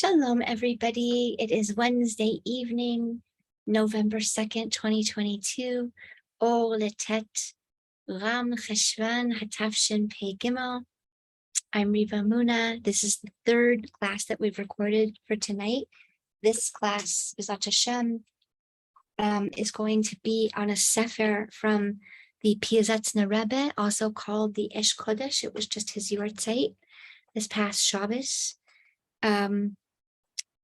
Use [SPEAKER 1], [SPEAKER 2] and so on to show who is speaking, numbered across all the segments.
[SPEAKER 1] Shalom, everybody. It is Wednesday evening, November 2nd, 2022. Or Letet Ram Cheshvan Hatafshin Pei Gimel. I'm Riva Muna. This is the third class that we've recorded for tonight. This class, B'ezrat Hashem, is going to be on a sefer from the Piaseczno Rebbe, also called the Esh Kodesh. It was just his Yortzeit this past Shabbos.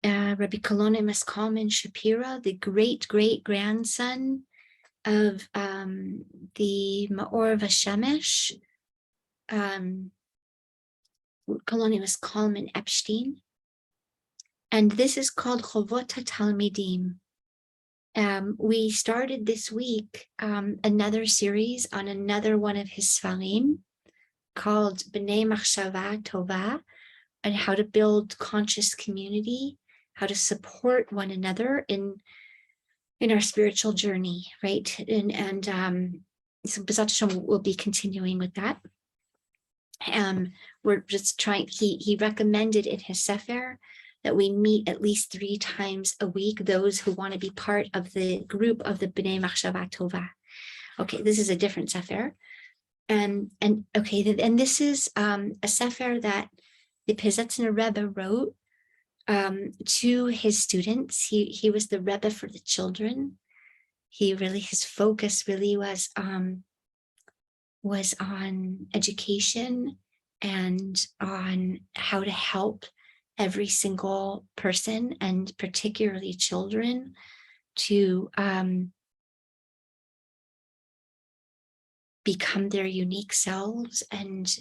[SPEAKER 1] Rabbi Kolonim Kalman Shapira, the great-great-grandson of the Maor Vashemesh, Kolonim Kalman Epstein. And this is called Chovot HaTalmidim. We started this week another series on another one of his Sfarim called B'nei Machshava Tova, and how to build conscious community, how to support one another in our spiritual journey, right? So B'ezrat Hashem will be continuing with that. We're just trying, he recommended in his sefer that we meet at least 3 times a week, those who want to be part of the group of the B'nei Machshava Tova. Okay, this is a different sefer. And this is a sefer that the Piaseczno Rebbe wrote to his students. He was the Rebbe for the children. His focus really was on education and on how to help every single person, and particularly children, to become their unique selves, and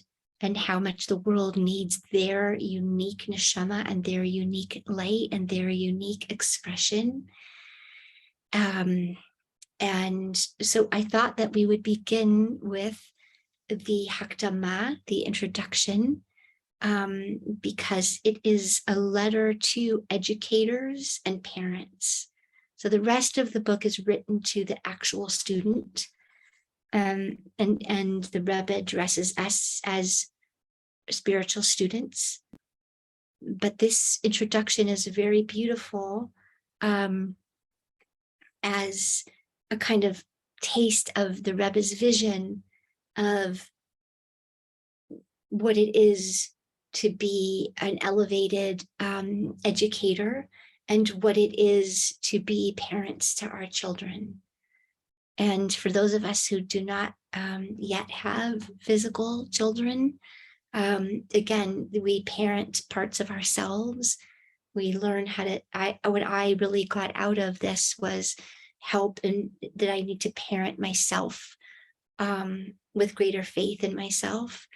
[SPEAKER 1] how much the world needs their unique neshama and their unique light and their unique expression. And so I thought that we would begin with the Hakdama, the introduction, because it is a letter to educators and parents. So the rest of the book is written to the actual student. And the Rebbe addresses us as spiritual students. But this introduction is very beautiful, as a kind of taste of the Rebbe's vision of what it is to be an elevated educator, and what it is to be parents to our children. And for those of us who do not yet have physical children, again, we parent parts of ourselves. We learn how to, what I really got out of this was help, and that I need to parent myself with greater faith in myself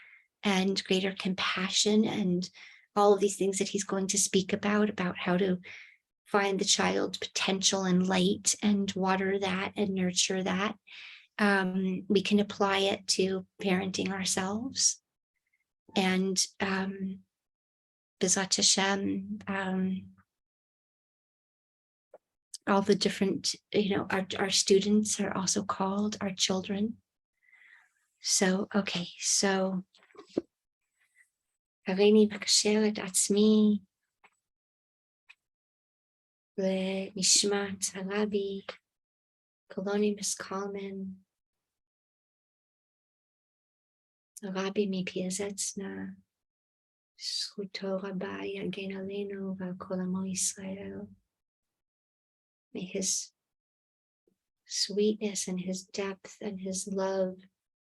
[SPEAKER 1] and greater compassion, and all of these things that he's going to speak about how to find the child's potential and light and water that and nurture that. We can apply it to parenting ourselves. And B'ezrat Hashem, all the different, our students are also called our children. So, okay, so Harini Makasher et Atzmi Nishmat Rabbi Kolonim Kalman Rabbi Piaseczno Zchuto Rabbi Yagen Aleinu V'al Kol Amo Yisrael. May his sweetness and his depth and his love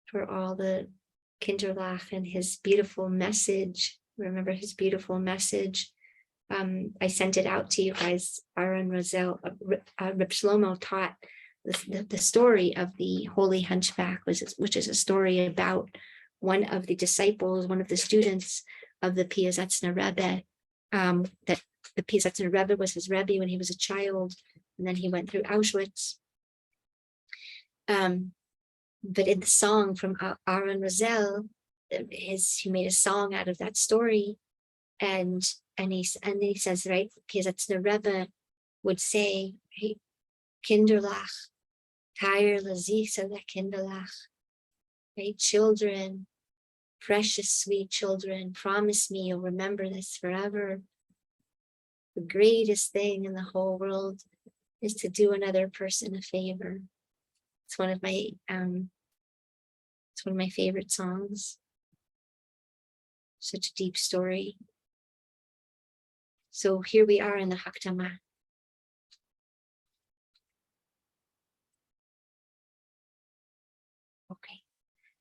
[SPEAKER 1] for all the Kinderlach and his beautiful message. Remember his beautiful message. I sent it out to you guys. Aaron Roselle, Reb Shlomo taught the story of the Holy Hunchback, which is a story about one of the disciples, one of the students of the Piaseczno Rebbe. That the Piaseczno Rebbe was his Rebbe when he was a child, and then he went through Auschwitz. But in the song from Aaron Roselle, he made a song out of that story, and he says, right, Piaseczno Rebbe would say, right, Kinderlach, Teir Lazisa le Kinderlach, right, children, precious sweet children, promise me you'll remember this forever. The greatest thing in the whole world is to do another person a favor. It's one of my favorite songs. Such a deep story. So here we are in the Hakdama. Okay.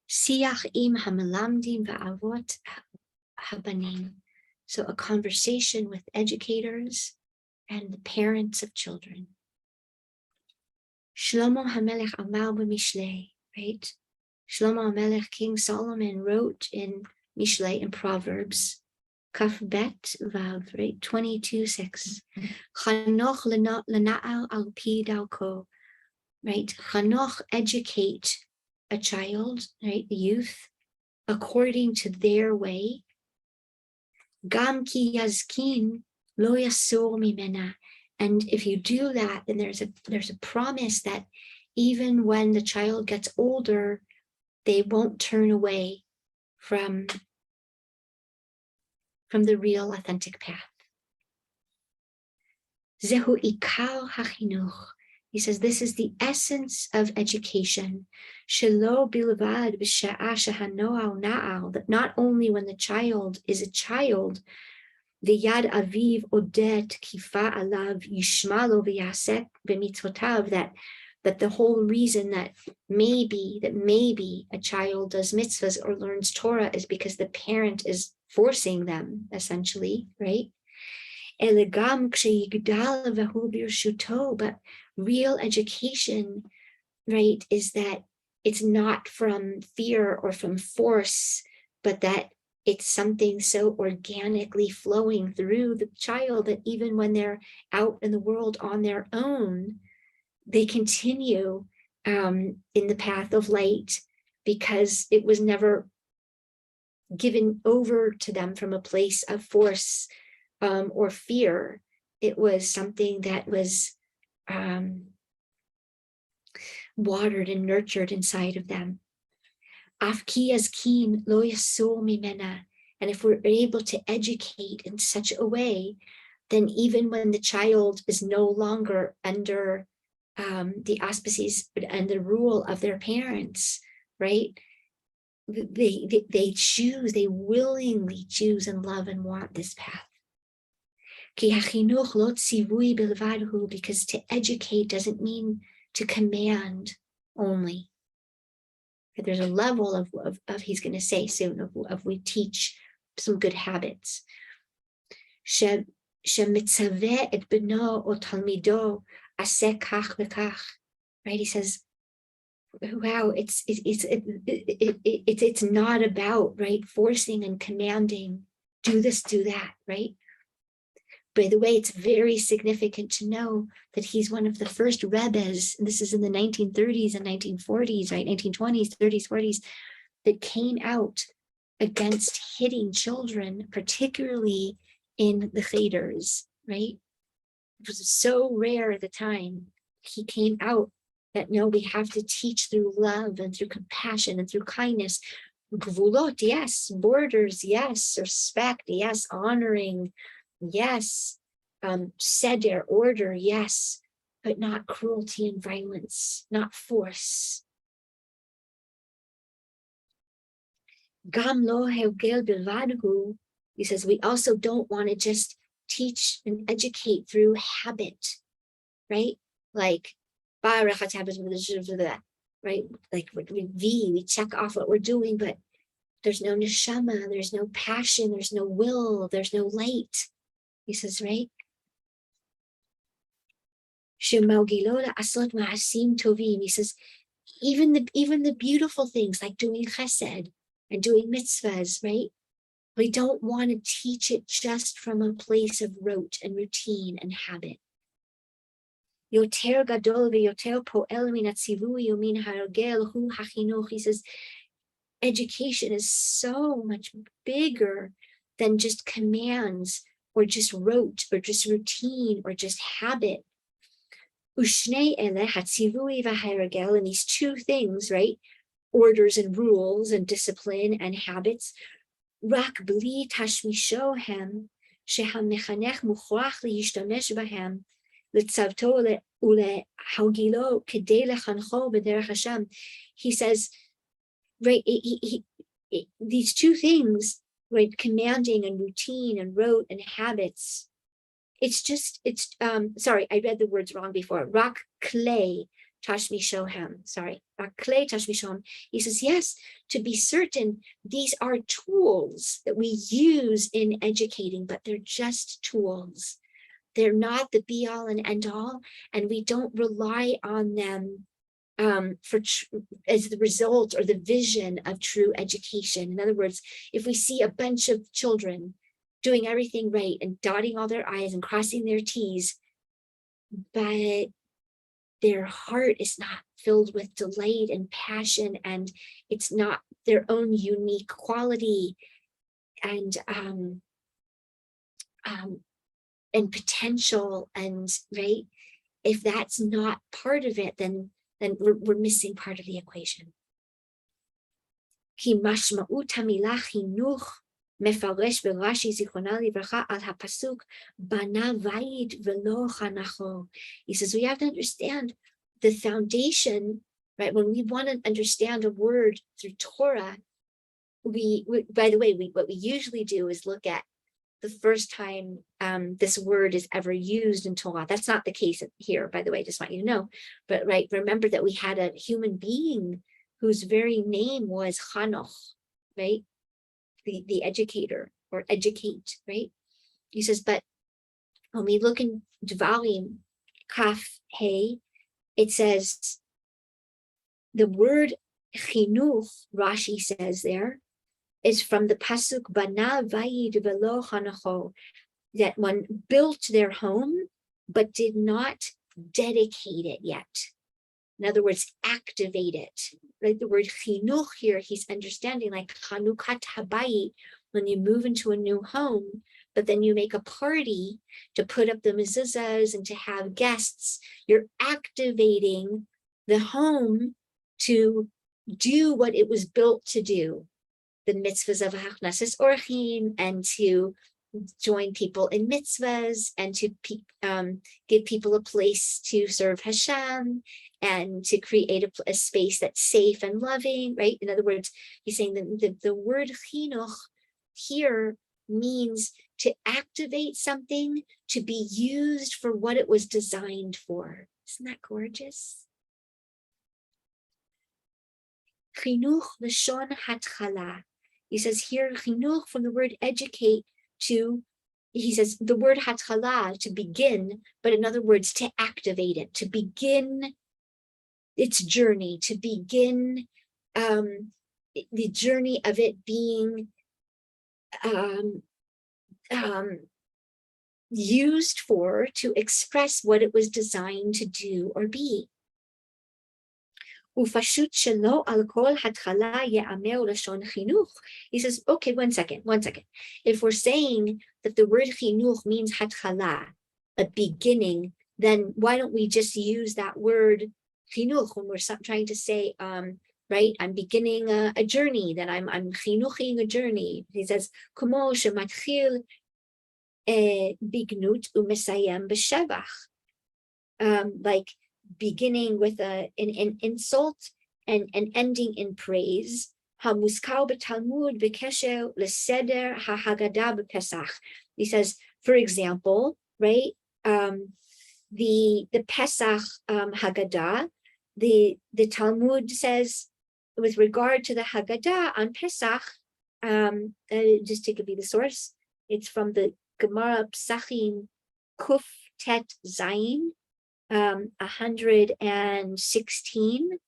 [SPEAKER 1] Siach im hamalamdim va'avot habanim. So a conversation with educators and the parents of children. Shlomo HaMelech Amar b'Mishlei, right? Shlomo HaMelech, King Solomon, wrote in Mishlei, in Proverbs, Kaf Bet Vav, right? 22:6. Chanoch lena'al al pi darko, right? Chanoch, educate a child, right? The youth, according to their way. Gam ki yazkin lo yasur mimena. And if you do that, then there's a promise that even when the child gets older, they won't turn away from the real, authentic path. Zehu ikar hachinuch. He says this is the essence of education. Shelo bilvad b'sha'a shehanoah na'al. That not only when the child is a child, v'yad aviv odet kifa alav yishmalo v'yasek b'mitzvotav, that the whole reason that maybe a child does mitzvahs or learns Torah is because the parent is forcing them, essentially, right? Elegam ksheyigdal v'hu birshuto, but real education, right, is that it's not from fear or from force, but that it's something so organically flowing through the child that even when they're out in the world on their own, they continue in the path of light because it was never given over to them from a place of force or fear. It was something that was watered and nurtured inside of them. Afki yazkin lo yasur mimena. And if we're able to educate in such a way, then even when the child is no longer under the auspices and the rule of their parents, right? They choose, they willingly choose and love and want this path. Because to educate doesn't mean to command only. There's a level of he's going to say soon, of we teach some good habits. Right? He says, wow, it's not about, right, forcing and commanding, do this, do that, right? By the way, it's very significant to know that he's one of the first Rebbes, and this is in the 1930s and 1940s, right, 1920s, 30s, 40s, that came out against hitting children, particularly in the Cheders, right? It was so rare at the time. He came out that no, we have to teach through love and through compassion and through kindness. Gvulot, yes. Borders, yes. Respect, yes. Honoring, yes. Seder, order, yes. But not cruelty and violence, not force. Gam lo hegel bilvadhu. He says we also don't want to just teach and educate through habit, right? Like, right? Like we check off what we're doing, but there's no neshama, there's no passion, there's no will, there's no light. He says, right? He says, even the beautiful things like doing chesed and doing mitzvahs, right? We don't want to teach it just from a place of rote and routine and habit. Yoter gadol veyoter po'el min hatzivui umin hargel hu hachinuch. He says, education is so much bigger than just commands or just rote or just routine or just habit. Ushnei ele hatzivui v'hargel, and these two things, right? Orders and rules and discipline and habits. Rak bli tashmishohem שהמחנך מוכרח להשתמש בהם לצוותו ולהרגילו כדי לחנכו בדרך השם. He says, right, these two things, right, commanding and routine and rote and habits, it's sorry, I read the words wrong before. Rak clay tashmi shoham. Sorry, rak clay tashmi shoham. He says, yes, to be certain, these are tools that we use in educating, but they're just tools. They're not the be all and end all, and we don't rely on them as the result or the vision of true education. In other words, if we see a bunch of children doing everything right and dotting all their I's and crossing their T's, but their heart is not filled with delight and passion, and it's not their own unique quality and potential, and right, if that's not part of it, then we're missing part of the equation. Ki mashma'ut hamilah chinuch mefaresh b'Rashi zichronah livracha al hapasuk bana vayit velo chanacho. He says we have to understand the foundation, right? When we want to understand a word through Torah, we by the way, what we usually do is look at the first time this word is ever used in Torah. That's not the case here, by the way, just want you to know. But right, remember that we had a human being whose very name was Chanoch, right? The educator, or educate, right? He says, but when we look in Dvarim, Kaf Hey, it says the word chinuch, Rashi says there, is from the pasuk Bana Vayid Velo Chanacho, that one built their home but did not dedicate it yet. In other words, activate it. Right? The word chinuch here, he's understanding like Chanukat Habayit, when you move into a new home, but then you make a party to put up the mezuzahs and to have guests. You're activating the home to do what it was built to do. The mitzvahs of hachnasis orchim, and to join people in mitzvahs, and to give people a place to serve Hashem, and to create a space that's safe and loving, right? In other words, he's saying that the word chinuch here means to activate something to be used for what it was designed for. Isn't that gorgeous? Chinuch l'shon hatchala. He says here, chinuch, from the word educate, to, he says the word hatchala, to begin, but in other words, to activate it, to begin its journey, to begin the journey of it being used to express what it was designed to do or be. He says, okay, one second. If we're saying that the word chinuch means hatchala, a beginning, then why don't we just use that word chinuch when we're trying to say, right, I'm beginning a journey, that I'm chinuching a journey. He says, kumo shematchil bignut umesayem b'shevach, like beginning with an insult and ending in praise. Hamuskal b'Talmud b'kesher l'seder ha'Haggadah b'Pesach. He says, for example, right, the Pesach Haggadah, the Talmud says, with regard to the Haggadah on Pesach, just take a be the source. It's from the Gemara Psachim Kuf Tet Zayin, 116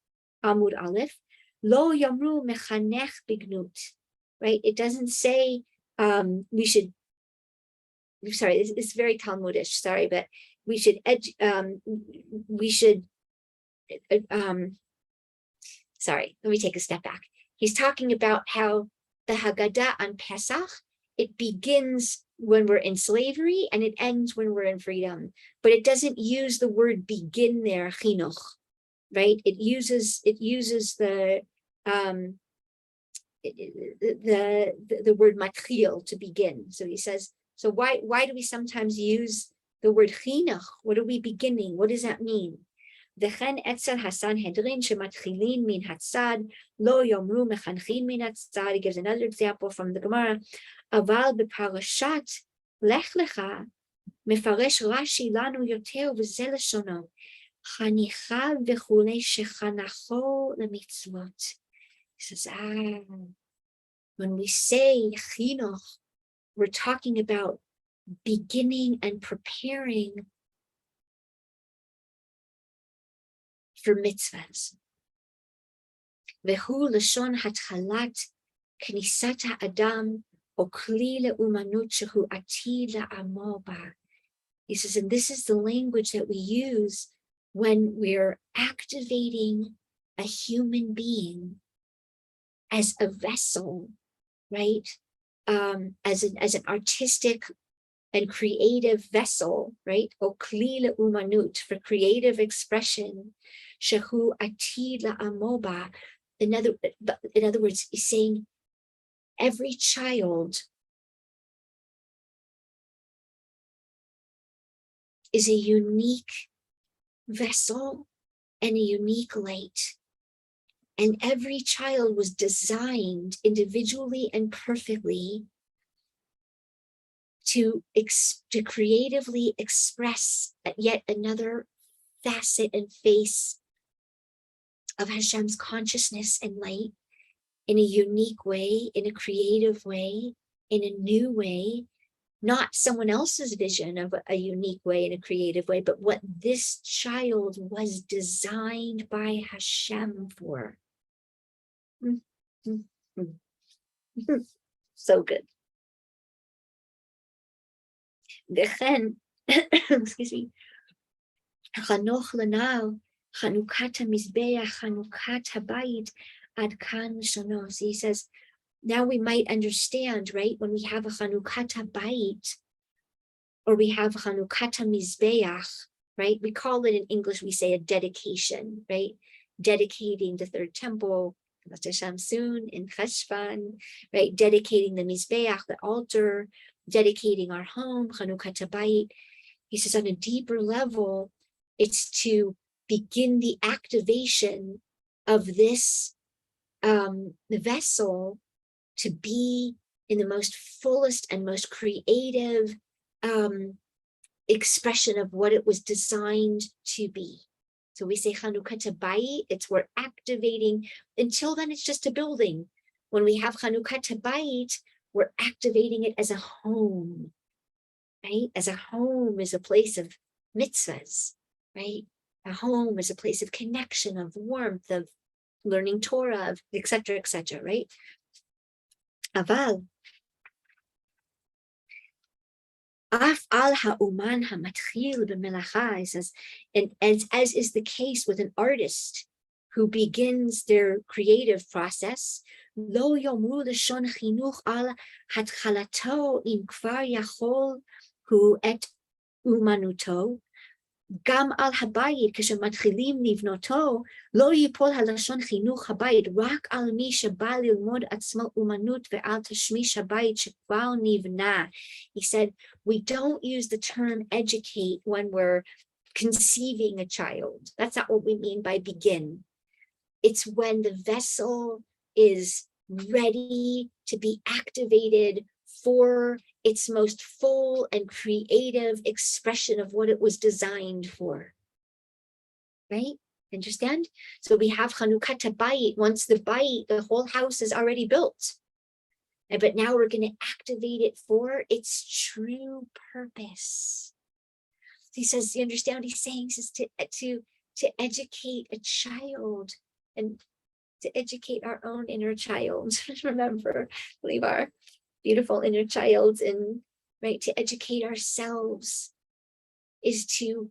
[SPEAKER 1] Amud Aleph. Lo Yamru Mechanech Bignut. Right? It doesn't say we should. Sorry, it's very Talmudish. Sorry, but we should. Sorry, let me take a step back. He's talking about how the Haggadah on Pesach, it begins when we're in slavery and it ends when we're in freedom. But it doesn't use the word begin there, chinuch, right? It uses the word matchil, to begin. So he says, So why do we sometimes use the word chinuch? What are we beginning? What does that mean? וכן אצל הסנהדרין שמתחילים מן הצד, לא יאמרו מחנכים מן הצד. He gives another example from the Gemara. אבל בפרשת לך לך, מפרש רש"י לנו יותר, וזה לשונו, חניכה וכולי שחנכו למצוות. He says, when we say chinuch, we're talking about beginning and preparing for mitzvahs. Vehu lashon hatchalat knisat ha'adam o kli le'umanut shehu atid la'amo ba. He says, and this is the language that we use when we're activating a human being as a vessel, right? As an artistic and creative vessel, right? O kli le'umanut, for creative expression. Shehu atid la'amo ba. In other words, he's saying every child is a unique vessel and a unique light. And every child was designed individually and perfectly to creatively express yet another facet and face of Hashem's consciousness and light in a unique way, in a creative way, in a new way, not someone else's vision of a unique way, in a creative way, but what this child was designed by Hashem for. So good. V'chen, excuse me, chanoch lanal, chanukat hamizbeach, chanukat habayit, ad kan shonos. He says, now we might understand, right? When we have a chanukat habayit, or we have chanukat hamizbeach, right? We call it in English, we say a dedication, right? Dedicating the third temple, Hashem soon in Cheshvan, right? Dedicating the mizbeach, the altar, dedicating our home, Chanukat Habayit. He says on a deeper level, it's to begin the activation of this vessel to be in the most fullest and most creative expression of what it was designed to be. So we say Chanukat Habayit, it's we're activating. Until then, it's just a building. When we have Chanukat Habayit, we're activating it as a home, right? As a home is a place of mitzvahs, right? A home is a place of connection, of warmth, of learning Torah, of et cetera, right? Aval, af al ha'uman ha'matchil b'melacha, he says, and as is the case with an artist who begins their creative process, lo yomru lashon chinuch al hatchalato im kvar yachol hu et umanuto, gam al habayit כשמתחילים לבנותו, לא ייפול הלשון חינוך הבית רק על מי שבא ללמוד עצמו אומנות ועל תשמיש הבית שכבר נבנה. He said, we don't use the term educate when we're conceiving a child. That's not what we mean by begin. It's when the vessel is ready to be activated for its most full and creative expression of what it was designed for. Right? Understand? So we have Chanukat Habayit. Once the bayit, the whole house is already built. But now we're going to activate it for its true purpose. He says, you understand what he's saying? He says to educate a child and to educate our own inner child. Remember, leave our beautiful inner child, and right, to educate ourselves is to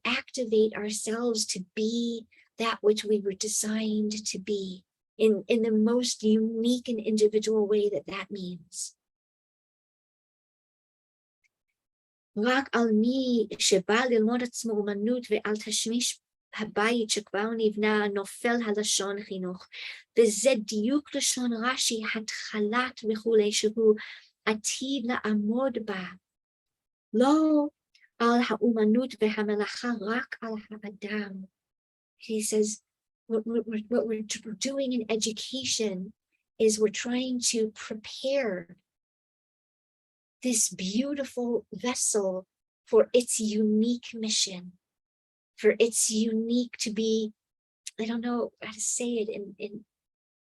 [SPEAKER 1] activate ourselves to be that which we were designed to be in the most unique and individual way that means. רק על מי שבא ללמוד עצמו אומנות ועל תשמיש הבית שכבר נבנה נופל הלשון חינוך, וזה דיוק לשון רש"י התחלת וכולי, שהוא עתיד לעמוד בה, לא על האומנות והמלאכה, רק על האדם. He says, what we're doing in education is we're trying to prepare this beautiful vessel for its unique mission, for its unique to be, I don't know how to say it in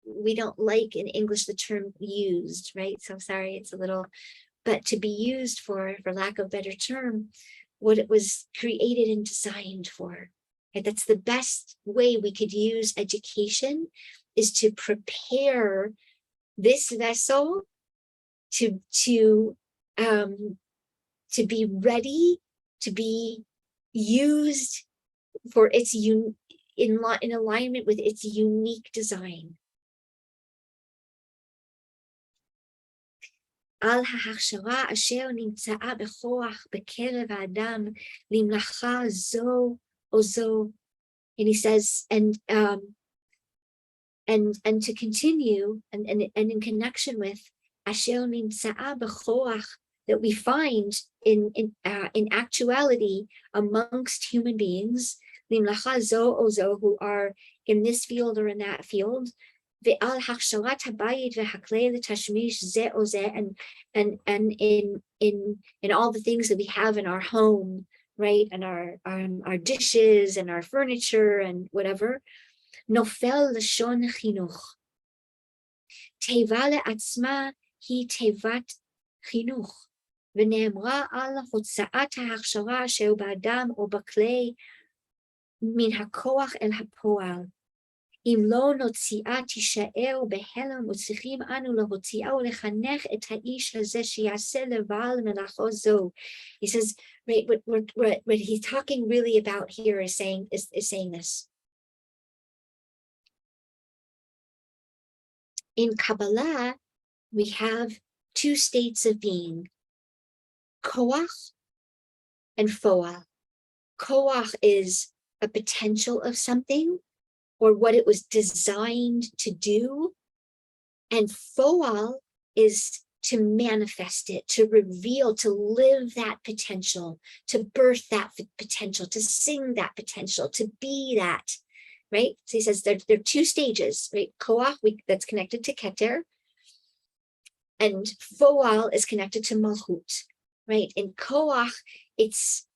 [SPEAKER 1] we don't like in English the term used, right? So I'm sorry, it's a little, but to be used for lack of a better term, what it was created and designed for. And that's the best way we could use education, is to prepare this vessel to be ready, to be used for its in alignment with its unique design. על ההכשרה אשר נמצאה בכוח בקרב האדם למלאכה זו או זו. And he says, and to continue, and in connection with אשר נמצאה בכוח, that we find in actuality amongst human beings, למלאכה זו או זו, who are in this field or in that field, ועל הכשרת הבית והכלי לתשמיש זה או זה, and in all the things that we have in our home, right, and our dishes and our furniture and whatever, נופל לשון חינוך. תיבה לעצמה היא תיבת חינוך, ונאמרה על הוצאת ההכשרה אשר באדם או בכלי מן הכוח אל הפועל. אם לא נוציאה תישאר בהלם, וצריכים אנו להוציאה ולחנך את האיש הזה שיעשה לבעל מלאכו זו. He says, right, what he's talking really about here is saying this. In Kabbalah, we have two states of being, koach and foal. Koach is a potential of something, or what it was designed to do, and foal is to manifest it, to reveal, to live that potential, to birth that potential, to sing that potential, to be that, right? So he says there are two stages, right? Koach, that's connected to Keter, and foal is connected to Malchut, right? In Koach, it's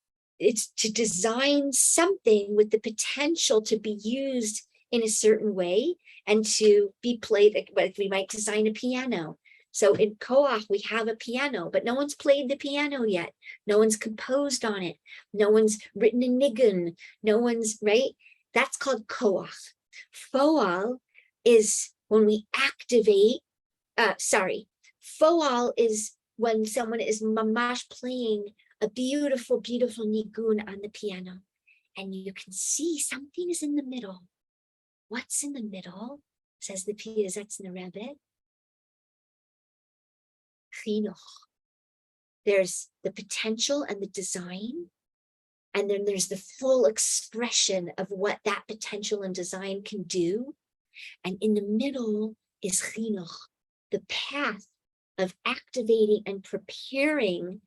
[SPEAKER 1] to design something with the potential to be used in a certain way and to be played, like we might design a piano. So in Koach, we have a piano, but no one's played the piano yet. No one's composed on it. No one's written a nigun. No one's, right? That's called Koach. Foal is when we activate, Foal is when someone is mamash playing a beautiful, beautiful nigun on the piano, and you can see something is in the middle. What's in the middle? Says the Piaseczno Rebbe. Chinuch. There's the potential and the design, and then there's the full expression of what that potential and design can do. And in the middle is chinuch, the path of activating and preparing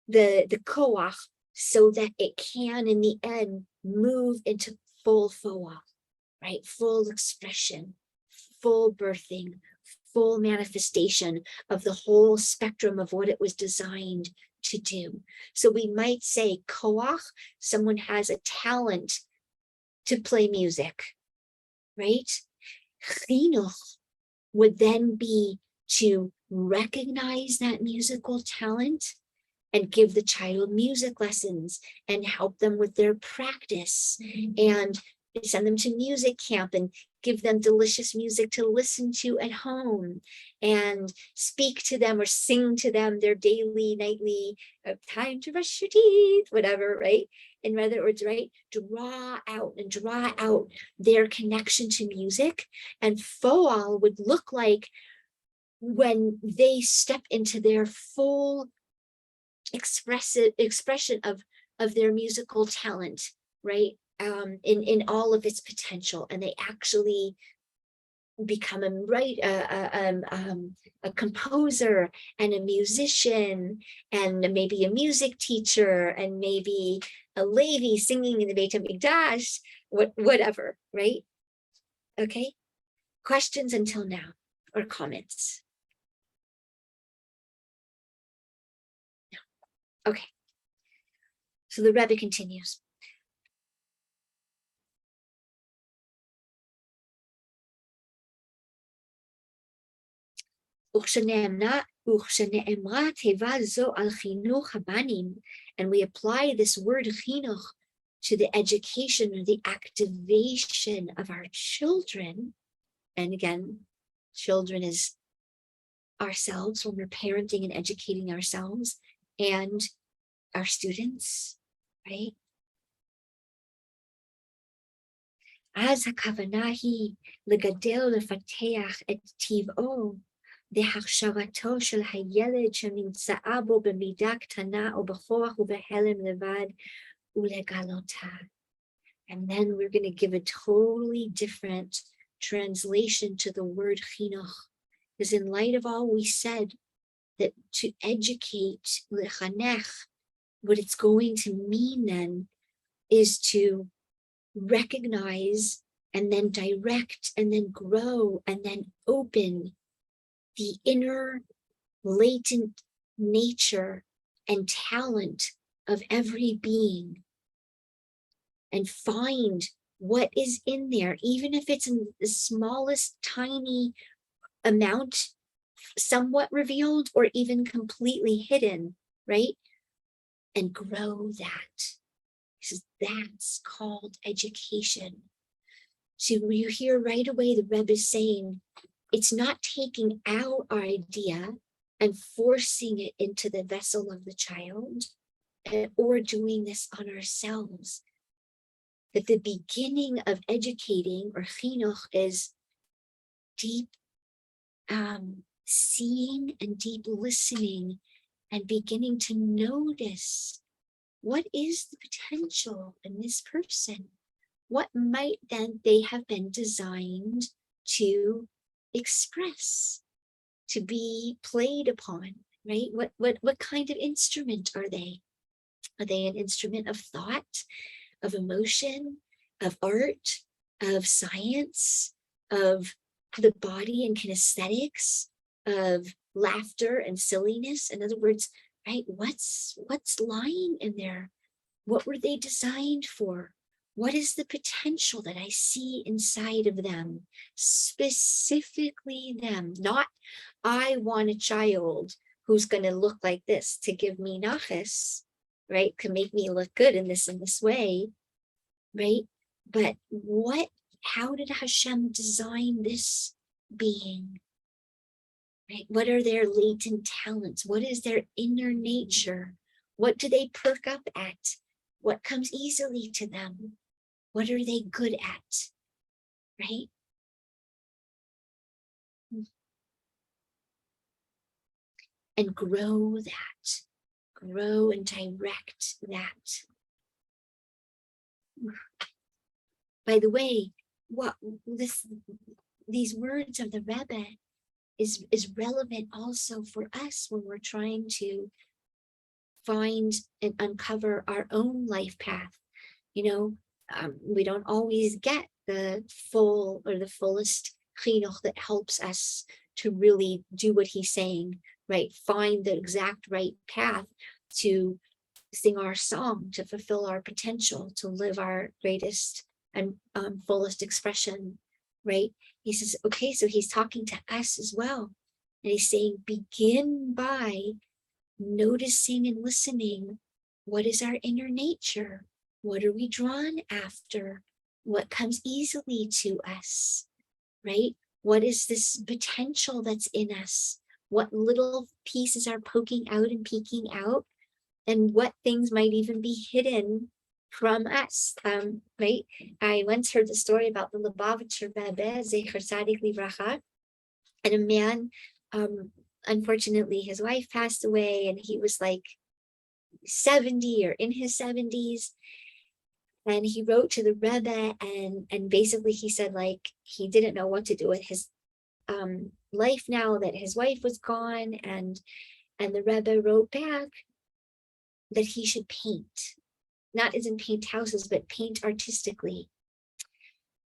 [SPEAKER 1] the koach so that it can, in the end, move into full foal, right? Full expression, full birthing, full manifestation of the whole spectrum of what it was designed to do. So we might say koach, someone has a talent to play music, right? Chinuch would then be to recognize that musical talent and give the child music lessons and help them with their practice, and send them to music camp and give them delicious music to listen to at home, and speak to them or sing to them their daily, nightly, time to brush your teeth, whatever, right? In other words, right, draw out their connection to music. And foal would look like when they step into their full expression of their musical talent, right? In all of its potential, and they actually become a composer and a musician and maybe a music teacher and maybe a Levi singing in the Beit HaMikdash, whatever, right? Okay. Questions until now or comments? No. Okay. So the Rebbe continues. And we apply this word chinuch to the education or the activation of our children. And again, children is ourselves when we're parenting and educating ourselves and our students, right? אז הכוונה היא לגדל ולפתח את טבעו והכשרתו של הילד שנמצאה בו במידה קטנה או בכוח ובהלם לבד ולגלותה. And then we're going to give a totally different translation to the word chinuch. Because in light of all we said, that to educate, lechanech, what it's going to mean then is to recognize and then direct and then grow and then open the inner latent nature and talent of every being and find what is in there, even if it's in the smallest tiny amount, somewhat revealed or even completely hidden, right? And grow that. Because that's called education. So you hear right away the Rebbe is saying, it's not taking our idea and forcing it into the vessel of the child, or doing this on ourselves. That the beginning of educating or chinuch is deep seeing and deep listening and beginning to notice what is the potential in this person. What might then they have been designed to express, to be played upon, right? What kind of instrument are they? Are they an instrument of thought, of emotion, of art, of science, of the body and kinesthetics, of laughter and silliness? In other words, right, what's lying in there? What were they designed for? What is the potential that I see inside of them? Specifically them, not I want a child who's going to look like this to give me nachas, right? Can make me look good in this way, right? But how did Hashem design this being? Right? What are their latent talents? What is their inner nature? What do they perk up at? What comes easily to them? What are they good at? Right? And grow that. Grow and direct that. By the way, these words of the Rebbe is relevant also for us when we're trying to find and uncover our own life path. We don't always get the full or the fullest chinuch that helps us to really do what he's saying, right? Find the exact right path to sing our song, to fulfill our potential, to live our greatest and fullest expression, right? He says, okay, so he's talking to us as well. And he's saying, begin by noticing and listening. What is our inner nature? What are we drawn after? What comes easily to us, right? What is this potential that's in us? What little pieces are poking out and peeking out? And what things might even be hidden from us, right? I once heard the story about the Lubavitcher Rebbe, Zecher Tzadik Livracha, and a man, unfortunately, his wife passed away, and he was like 70 or in his 70s. And he wrote to the Rebbe, and basically he said, like, he didn't know what to do with his life now that his wife was gone. And the Rebbe wrote back that he should paint, not as in paint houses, but paint artistically.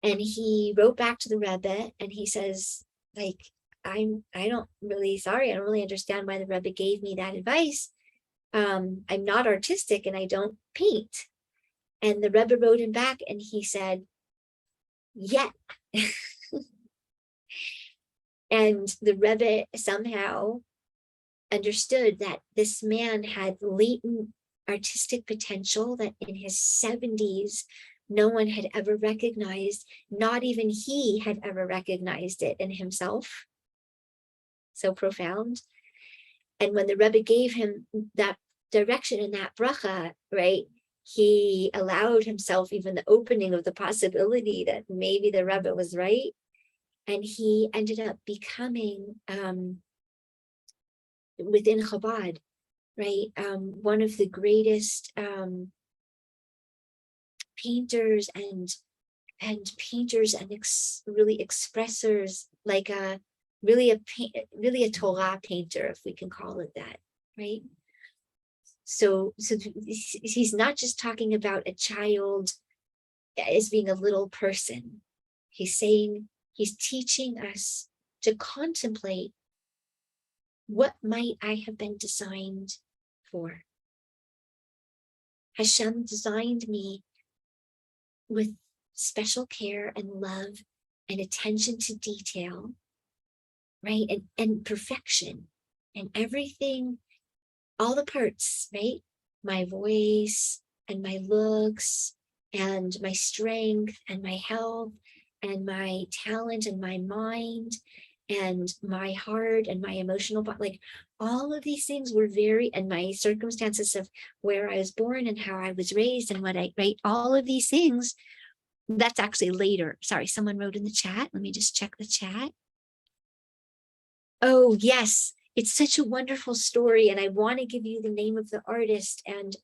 [SPEAKER 1] And he wrote back to the Rebbe and he says, like, I don't really understand why the Rebbe gave me that advice. I'm not artistic and I don't paint. And the Rebbe wrote him back and he said, yeah. And the Rebbe somehow understood that this man had latent artistic potential that in his 70s, no one had ever recognized. Not even he had ever recognized it in himself. So profound. And when the Rebbe gave him that direction and that bracha, right, he allowed himself even the opening of the possibility that maybe the Rebbe was right. And he ended up becoming, within Chabad, right, one of the greatest painters and really expressors, like really a Torah painter, if we can call it that, right? So he's not just talking about a child as being a little person. He's teaching us to contemplate, what might I have been designed for? Hashem designed me with special care and love and attention to detail, right? And perfection and everything, all the parts, right? My voice and my looks and my strength and my health and my talent and my mind and my heart and my emotional, like all of these things were and my circumstances of where I was born and how I was raised and what right? All of these things, that's actually later. Sorry, someone wrote in the chat. Let me just check the chat. Oh, yes. It's such a wonderful story. And I want to give you the name of the artist. And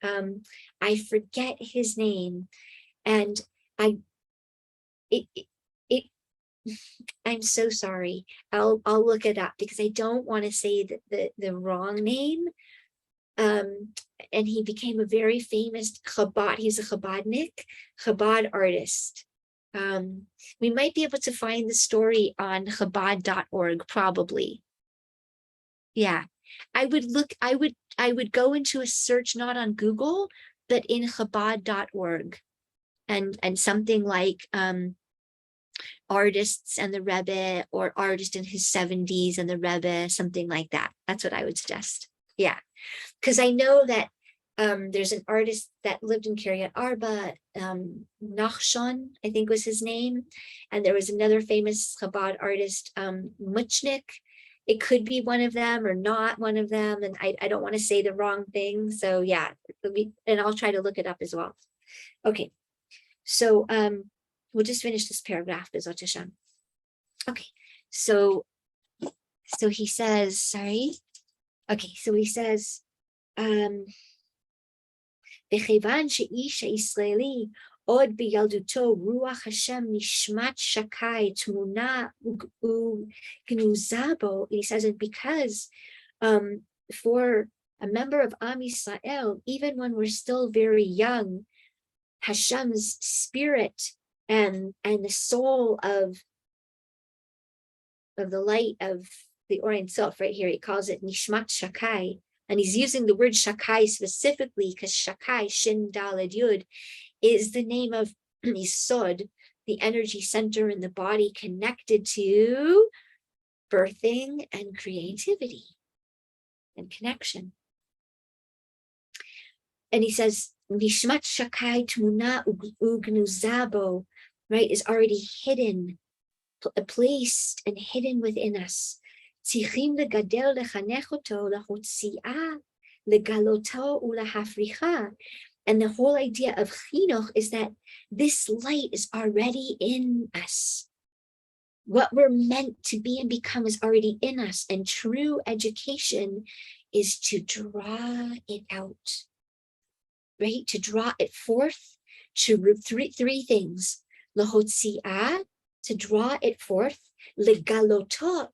[SPEAKER 1] I forget his name. And I'm so sorry. I'll look it up because I don't want to say the wrong name. And he became a very famous Chabad. He's a Chabad artist. We might be able to find the story on Chabad.org, probably. Yeah, I would go into a search, not on Google, but in Chabad.org, and something like artists and the Rebbe, or artist in his 70s and the Rebbe, something like that. That's what I would suggest. Yeah, because I know that there's an artist that lived in Kiryat Arba, Nachshon, I think was his name. And there was another famous Chabad artist, Muchnik. It could be one of them or not one of them. And I don't want to say the wrong thing. So yeah, and I'll try to look it up as well. Okay, so we'll just finish this paragraph, B'ezrat Hashem. Okay, so he says, sorry. Okay, so he says, וכיוון שאיש הישראלי עוד בילדותו רוח השם נשמת שקי תמונה וגנוזה בו, he says it because for a member of Am Yisrael, even when we're still very young, Hashem's spirit and the soul of the light of the Orient Self, right here, he calls it Nishmat Shakai. And he's using the word Shakai specifically because Shakai, Shin Daled Yud, is the name of Yisod, the energy center in the body connected to birthing and creativity and connection. And he says, Nishmat Shakai Tmuna Ugnuzabo, right, is already hidden, placed and hidden within us. צריכים לגדל לחנך אותו להוציאה לגלותו ולהפריחה. And the whole idea of chinuch is that this light is already in us. What we're meant to be and become is already in us, and true education is to draw it out, right? To draw it forth, three things. Lahotzi'ah, to draw it forth. Legalota,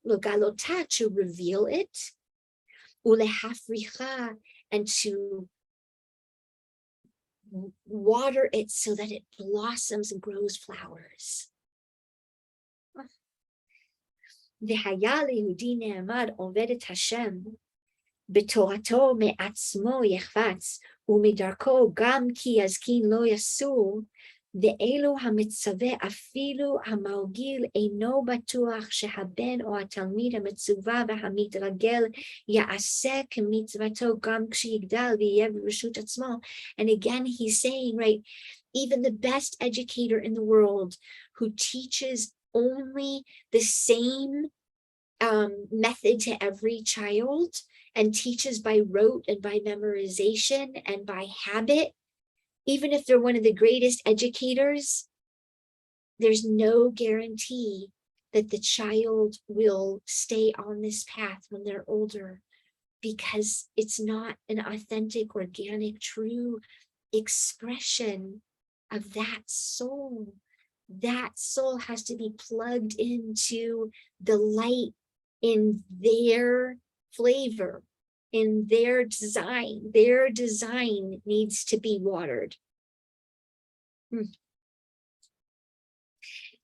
[SPEAKER 1] to reveal it. Ulehafricha, and to water it so that it blossoms and grows flowers. V'haya leyehudi ne'amad oved et Hashem b'torato me'atzmo yechvatz u'midarko gam ki yazkin lo yasur ve'elu hamitzaveh afilu hama'ogil eino batuach shehaben o hatalmid hamitzuva v'hamitragel ya'aseh k'mitzvato gam k'sheyigdal v'yeh b'reshut atzmo. And again, he's saying, right, even the best educator in the world who teaches only the same method to every child and teaches by rote and by memorization and by habit, even if they're one of the greatest educators, there's no guarantee that the child will stay on this path when they're older, because it's not an authentic, organic, true expression of that soul. That soul has to be plugged into the light in their flavor, in their design. Their design needs to be watered.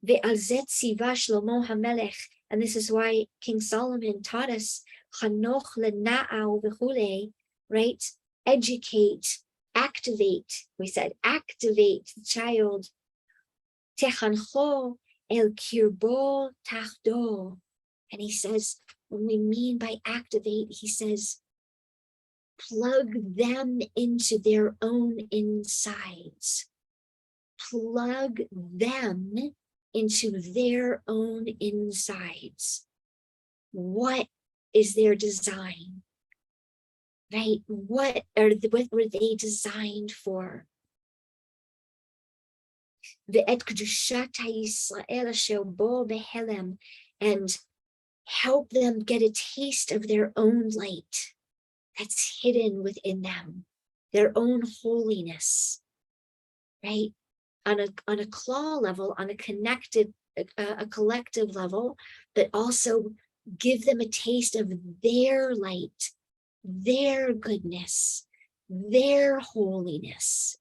[SPEAKER 1] Ve'alzet siva Shlomo HaMelech, and this is why King Solomon taught us, chanoch lena'au v'chulei, right? Educate, activate. We said activate the child. Techancho el kirbo tachdo. And he says, when we mean by activate, he says, plug them into their own insides. Plug them into their own insides. What is their design? Right? What were they designed for? And help them get a taste of their own light that's hidden within them, their own holiness, right? On a claw level, on a collective level, but also give them a taste of their light, their goodness, their holiness.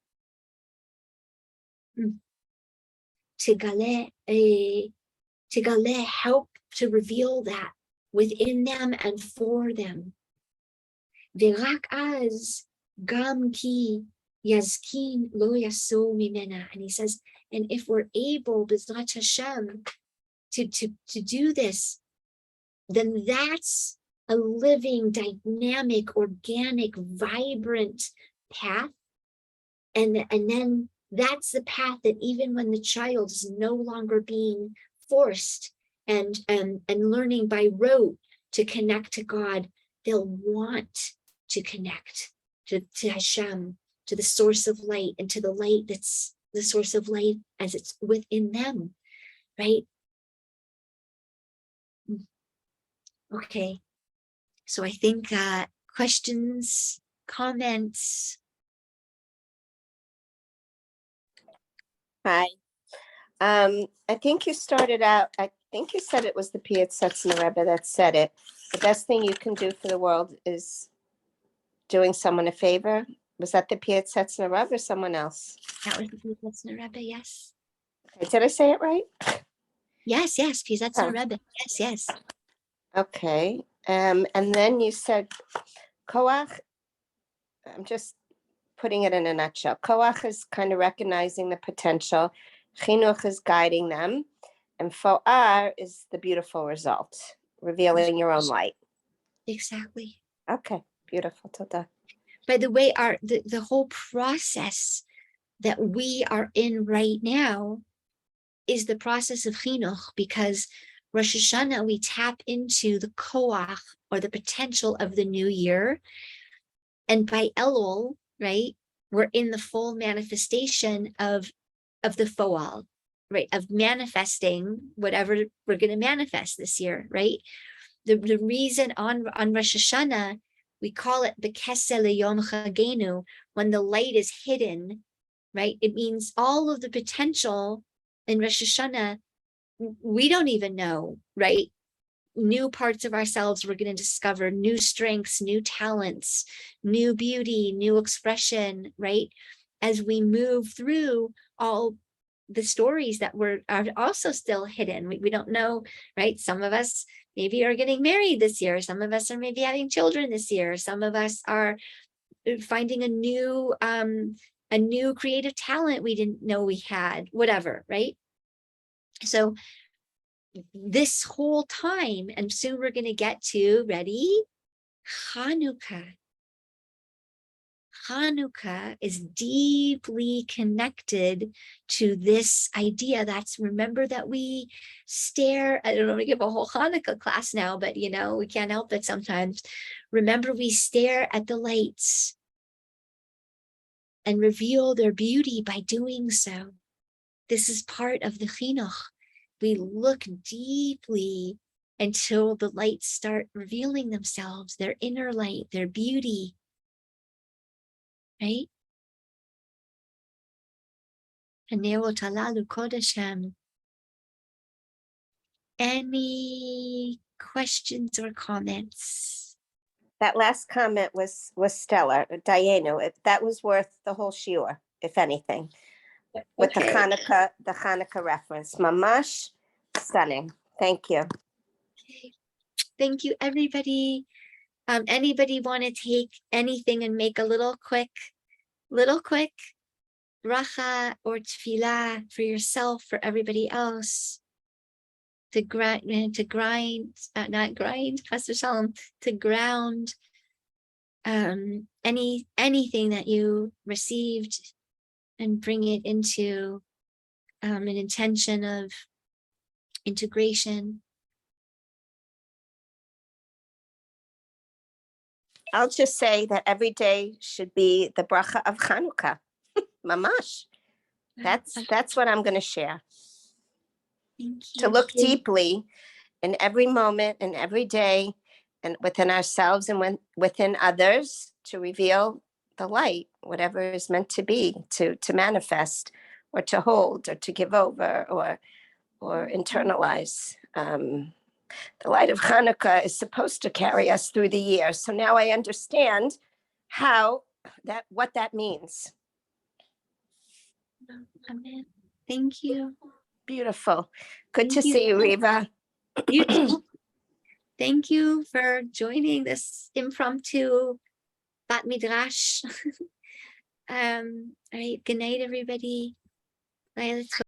[SPEAKER 1] Tigale, help to reveal that within them and for them. V'rak az gam ki yazkin lo yaso mimena. And he says, and if we're able, b'ezrat Hashem, to do this, then that's a living, dynamic, organic, vibrant path. And then that's the path that even when the child is no longer being forced and learning by rote to connect to God, they'll want to connect to Hashem, to the source of light, and to the light that's the source of light as it's within them, right? Okay, so I think questions, comments.
[SPEAKER 2] Hi. I think you started out, I think you said it was the Piaseczno Rebbe that said it. The best thing you can do for the world is doing someone a favor. Was that the Piaseczno Rebbe or someone else?
[SPEAKER 1] That was the Piaseczno Rebbe, yes.
[SPEAKER 2] Okay, did I say it right?
[SPEAKER 1] Yes, Piaseczno Rebbe, yes.
[SPEAKER 2] Okay, and then you said Koach, I'm just putting it in a nutshell. Koach is kind of recognizing the potential. Chinuch is guiding them. And Fo'ar is the beautiful result, revealing your own light.
[SPEAKER 1] Exactly.
[SPEAKER 2] Okay, beautiful. Toda.
[SPEAKER 1] By the way, the whole process that we are in right now is the process of chinuch, because Rosh Hashanah, we tap into the koach, or the potential of the new year. And by Elul, right, we're in the full manifestation of the foal, right, of manifesting whatever we're going to manifest this year, right? The reason on Rosh Hashanah, we call it the Kesel Yom Chagenu, when the light is hidden right? It means all of the potential in Rosh Hashanah, we don't even know, right? New parts of ourselves we're going to discover, new strengths, new talents, new beauty, new expression, right? As we move through all the stories that are also still hidden. We don't know, right? Some of us maybe are getting married this year. Some of us are maybe having children this year. Some of us are finding a new creative talent we didn't know we had, whatever, right? So this whole time, and soon we're going to get to, ready? Hanukkah. Hanukkah is deeply connected to this idea. Remember that we stare, I don't want to give a whole Hanukkah class now, but we can't help it sometimes. Remember, we stare at the lights and reveal their beauty by doing so. This is part of the chinuch. We look deeply until the lights start revealing themselves, their inner light, their beauty, right? Any questions or comments?
[SPEAKER 2] That last comment was stellar. Dayenu, that was worth the whole shiur, if anything. With the Hanukkah reference. Mamash stunning. Thank you.
[SPEAKER 1] Okay. Thank you, everybody. Anybody want to take anything and make a little quick bracha or tefillah for yourself, for everybody else, to ground, anything that you received, and bring it into an intention of integration.
[SPEAKER 2] I'll just say that every day should be the bracha of Hanukkah. Mamash. That's what I'm going to share.
[SPEAKER 1] Thank you.
[SPEAKER 2] To look deeply in every moment and every day, and within ourselves and within others, to reveal the light, whatever is meant to be, to manifest, or to hold, or to give over, or internalize. The light of Hanukkah is supposed to carry us through the year. So now I understand what that means.
[SPEAKER 1] Amen. Thank you.
[SPEAKER 2] Beautiful. Good to see you, Reva.
[SPEAKER 1] You too. Thank you for joining this impromptu Bat Midrash. All right. Good night, everybody. Bye. Let's go.